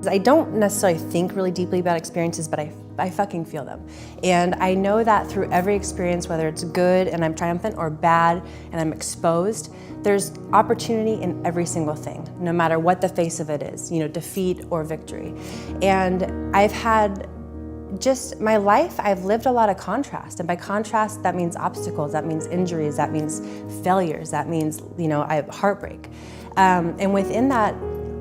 I don't necessarily think really deeply about experiences, but I fucking feel them. And I know that through every experience, whether it's good and I'm triumphant or bad and I'm exposed, there's opportunity in every single thing, no matter what the face of it is, you know, defeat or victory. And I've had just my life, I've lived a lot of contrast. And by contrast, that means obstacles, that means injuries, that means failures, that means, you know, I have heartbreak. And within that,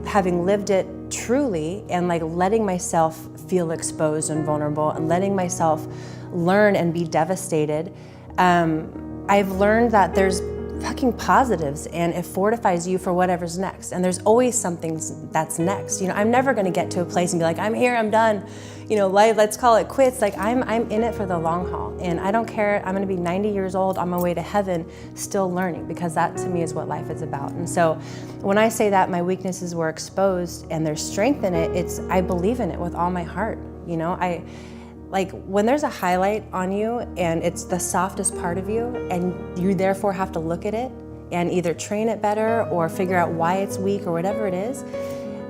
having lived it truly and like letting myself feel exposed and vulnerable and letting myself learn and be devastated, I've learned that there's fucking positives and it fortifies you for whatever's next. And there's always something that's next. You know, I'm never gonna get to a place and be like, I'm here, I'm done. You know, let's call it quits. Like I'm in it for the long haul. And I don't care, I'm gonna be 90 years old on my way to heaven, still learning, because that to me is what life is about. And so when I say that my weaknesses were exposed and there's strength in it, I believe in it with all my heart. You know, like when there's a highlight on you and it's the softest part of you and you therefore have to look at it and either train it better or figure out why it's weak or whatever it is,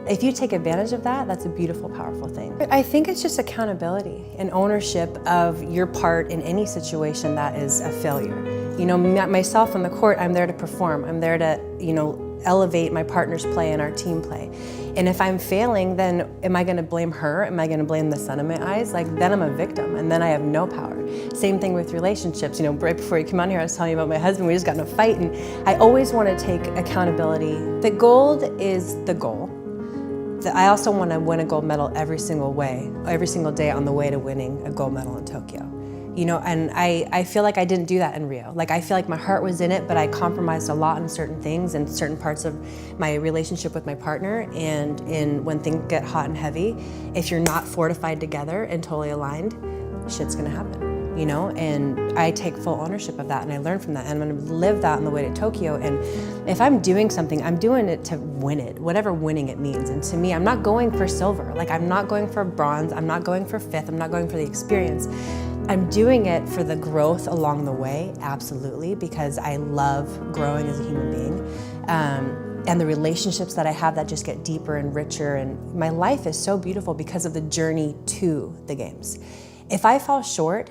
if you take advantage of that, that's a beautiful, powerful thing. I think it's just accountability and ownership of your part in any situation that is a failure. You know, myself on the court, I'm there to perform. I'm there to, you know, elevate my partner's play and our team play. And if I'm failing, then am I gonna blame her? Am I gonna blame the sun in my eyes? Like, then I'm a victim and then I have no power. Same thing with relationships. You know, right before you came on here, I was telling you about my husband. We just got in a fight and I always wanna take accountability. The gold is the goal. I also wanna win a gold medal every single day on the way to winning a gold medal in Tokyo. You know, and I feel like I didn't do that in Rio. Like I feel like my heart was in it, but I compromised a lot in certain things and certain parts of my relationship with my partner. And when things get hot and heavy, if you're not fortified together and totally aligned, shit's gonna happen, you know? And I take full ownership of that and I learn from that and I'm gonna live that on the way to Tokyo. And if I'm doing something, I'm doing it to win it, whatever winning it means. And to me, I'm not going for silver. Like I'm not going for bronze, I'm not going for fifth, I'm not going for the experience. I'm doing it for the growth along the way, absolutely, because I love growing as a human being. And the relationships that I have that just get deeper and richer. And my life is so beautiful because of the journey to the games. If I fall short,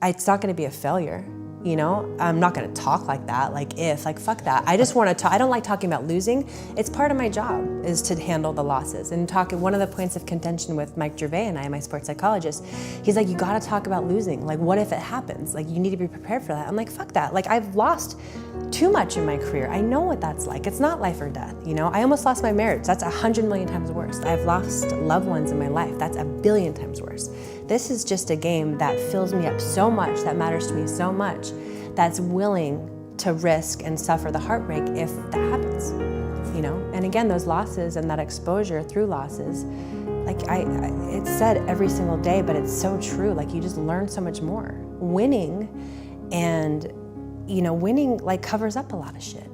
it's not gonna be a failure. You know, I'm not gonna talk like that, like fuck that. I just wanna talk, I don't like talking about losing. It's part of my job is to handle the losses. And one of the points of contention with Mike Gervais and I, my sports psychologist, he's like, you gotta talk about losing. Like, what if it happens? Like, you need to be prepared for that. I'm like, fuck that. Like, I've lost too much in my career. I know what that's like. It's not life or death, you know? I almost lost my marriage. That's 100 million times worse. I've lost loved ones in my life. That's 1 billion times worse. This is just a game that fills me up so much, that matters to me so much, that's willing to risk and suffer the heartbreak if that happens, you know? And again, those losses and that exposure through losses, like it's said every single day, but it's so true. Like you just learn so much more. Winning and, you know, winning like covers up a lot of shit,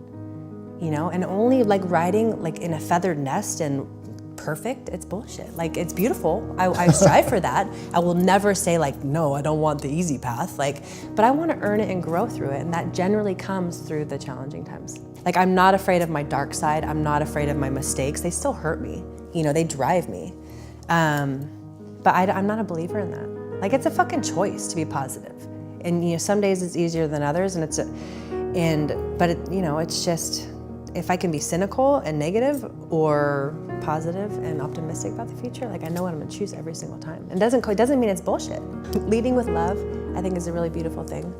you know? And only like riding like in a feathered nest and perfect, it's bullshit. Like, it's beautiful. I strive for that. I will never say like, no, I don't want the easy path. Like, but I want to earn it and grow through it. And that generally comes through the challenging times. Like, I'm not afraid of my dark side. I'm not afraid of my mistakes. They still hurt me. You know, they drive me. But I'm not a believer in that. Like, it's a fucking choice to be positive. And, you know, some days it's easier than others. And you know, it's just, if I can be cynical and negative or positive and optimistic about the future, like I know what I'm gonna choose every single time. And it doesn't mean it's bullshit. Leading with love, I think, is a really beautiful thing.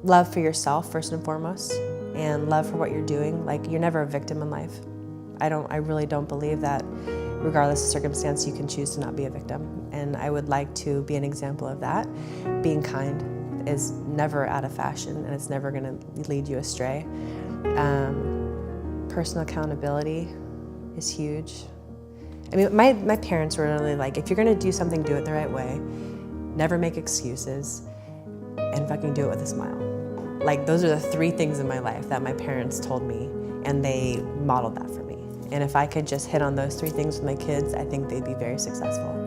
Love for yourself, first and foremost, and love for what you're doing. Like, you're never a victim in life. I really don't believe that regardless of circumstance, you can choose to not be a victim. And I would like to be an example of that. Being kind is never out of fashion and it's never gonna lead you astray. Personal accountability is huge. I mean, my parents were really like, if you're gonna do something, do it the right way. Never make excuses and fucking do it with a smile. Like, those are the 3 things in my life that my parents told me, and they modeled that for me. And if I could just hit on those 3 things with my kids, I think they'd be very successful.